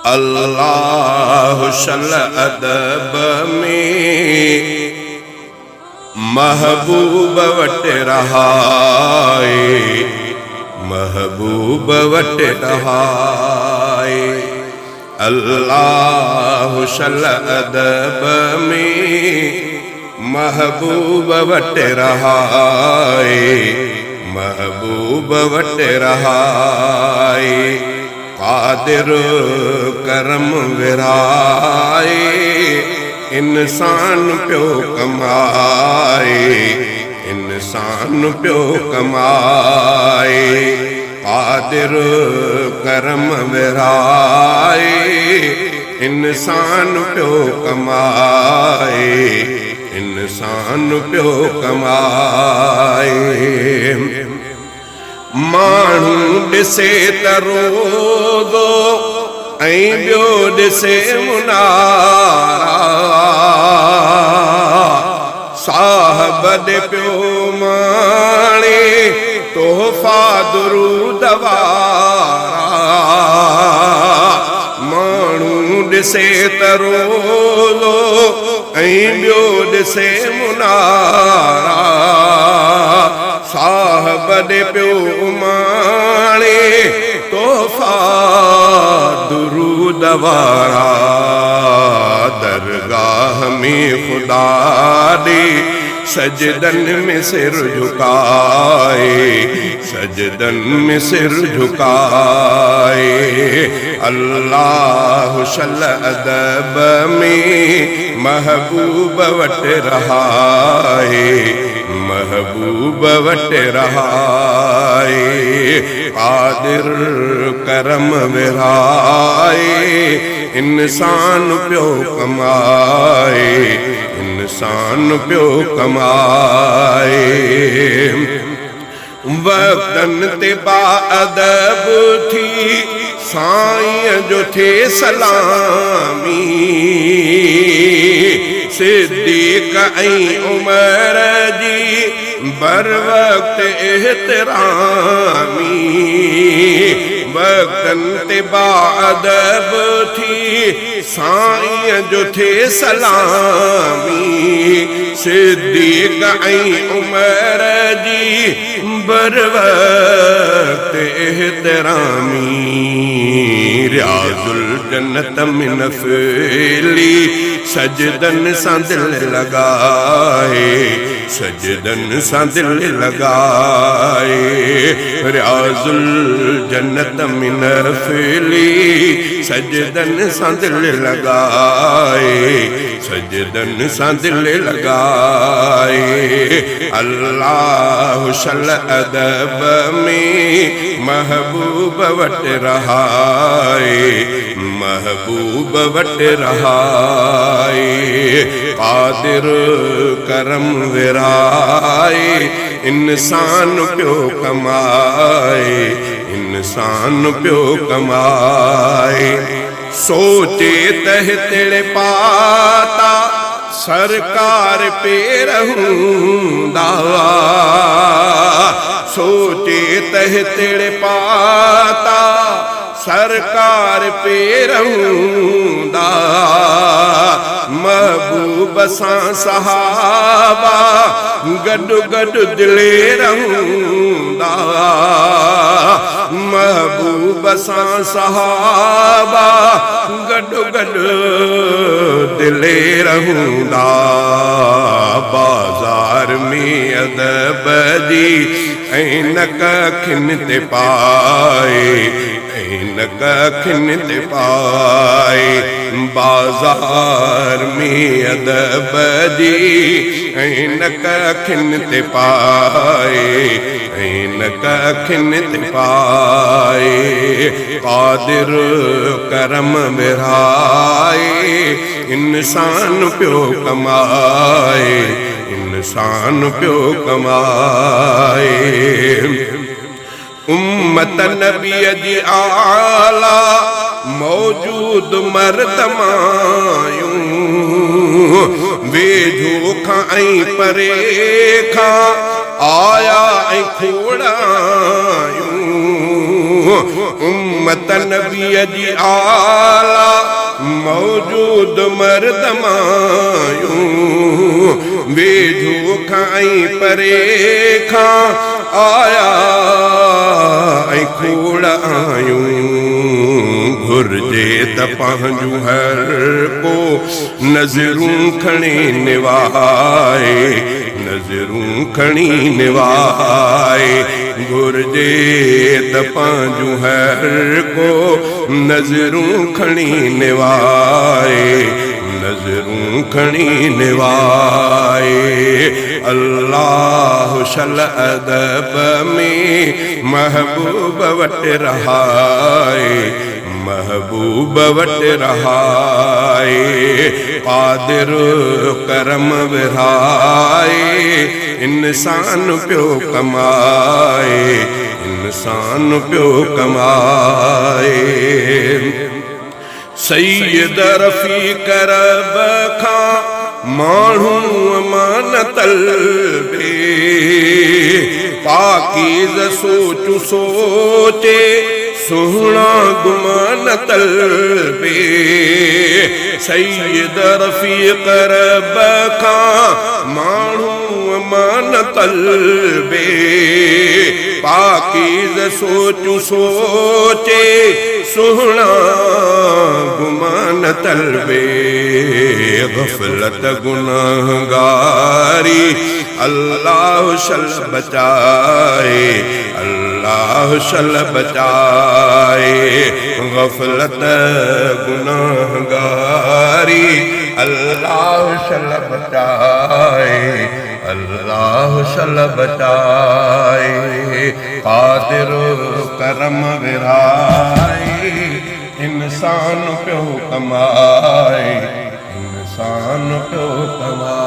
अल्लाह शल अदब में महबूब वट रहाए, महबूब वट रहाए। अल्लाह शल अदब में महबूब वट रहाए, महबूब वट रहाए। कादिर करम विराए, इंसान प्यो कमाए, इंसान प्यो कमाए। कादिर करम विराए, इंसान प्यो कमाए, इंसान प्यो कमाए। माण्हू ॾिसे त रोज़ो ऐं ॿियो ॾिसे मुनारा, साहब ॾे पियो माणे तोहफ़ा दुरूद वारा। माण्हू ॾिसे त रोज़ो ऐं ॿियो ॾिसे मुनारा, साहब ॾे पियो माणे तोहफ़ा दुरूद वारा। दरगाह में खुदा ॾे सजदन में सिर झुकाए, सजदन में सिर झुकाए। अल्लाह शल अदब में महबूब वट रहाए, महबूब वट रहाए। कादिर करम विराए, इंसान प्यो कमाए, इंसान प्यो कमाए। वक्तन ते बाअदब थी साईं जो थे सलामी, सिद्दीक़ ऐं उमर जी बर वक्त एहतरामी। वक्तन ते बाअदब थी साईं जो थे सलामी, सिद्दीक़ ऐं उमर जी बर वक्त एहतरामी। रियाजुल जन्नत में नफ़ली सजदन सां दिल लगाए, सजदन सां दिल लगाए। रियाजुल जन्नत में नफ़ली सजदन सां दिल लगाए, सजदन सां दिल लगाए। अल्लाह शल अदब में महबूब वट रहाए, महबूब वट रहाए। कादिर करम विराए, इंसान प्यो कमाए, इंसान प्यो कमाए। सोचे तह तिड़ पाता सरकार पे रहूंदा, सोचे तह तिड़ पाता सरकार पे रहूंदा। महबूब सां सहाबा गॾु गॾु दिले रहूंदा, महबूब सां सहाबा गॾु गॾु दिले रहूंदा। बाज़ार में अदब जी ऐनक अखियुनि ते पाए, ऐनक अखियुनि ते पाए। बाज़ार में अदब जी ऐनक अखियुनि ते पाए, ऐनक अखियुनि ते पाए। कादिर करम विराए, इंसान प्यो कमाए, इंसान प्यो कमाए। उम्मत नबी जी आला मौजूद मर्द मायूं, वेझो खां ऐं परे खां आया ऐं खोड़ायूं उम्मत नबीअ जी आला मौजूद मर्द मायूं वेझो खां ऐं परे खां आया ऐं खोड़ायूं घुर्जे त पंहिंजूं हर को नज़रूं खणी निवाए नज़रूं खणी निवाए घुर्जे त पंहिंजूं हर को नज़रूं खणी निवाए नज़रूं खणी निवाए अल्लाह शल अदब में महबूब वटि रहाए महबूब वटि रहाए क़ादिर करम विराए इंसान पियो कमाए इंसान पियो कमाए सैयद रफ़ीक़ रब खां माण्हू अमानतल बे पाकीज़ सोचू सोचे सुहिणा गुमान तलबे सैयद रफ़ीक़ रब खां माण्हू अमान तलबे पाकीज़ सोचू सोचे सुहिणा गुमान तलबे गफ़लत गुनाहगारी अल्लाह शल बचाए अल्लाह शल बचाए गफ़लत गुनाहगारी अल्लाह शल बचाए अल्लाह शल बचाए क़ादिर करम विराए इंसान पियो कमाए इंसान पियो कमाए।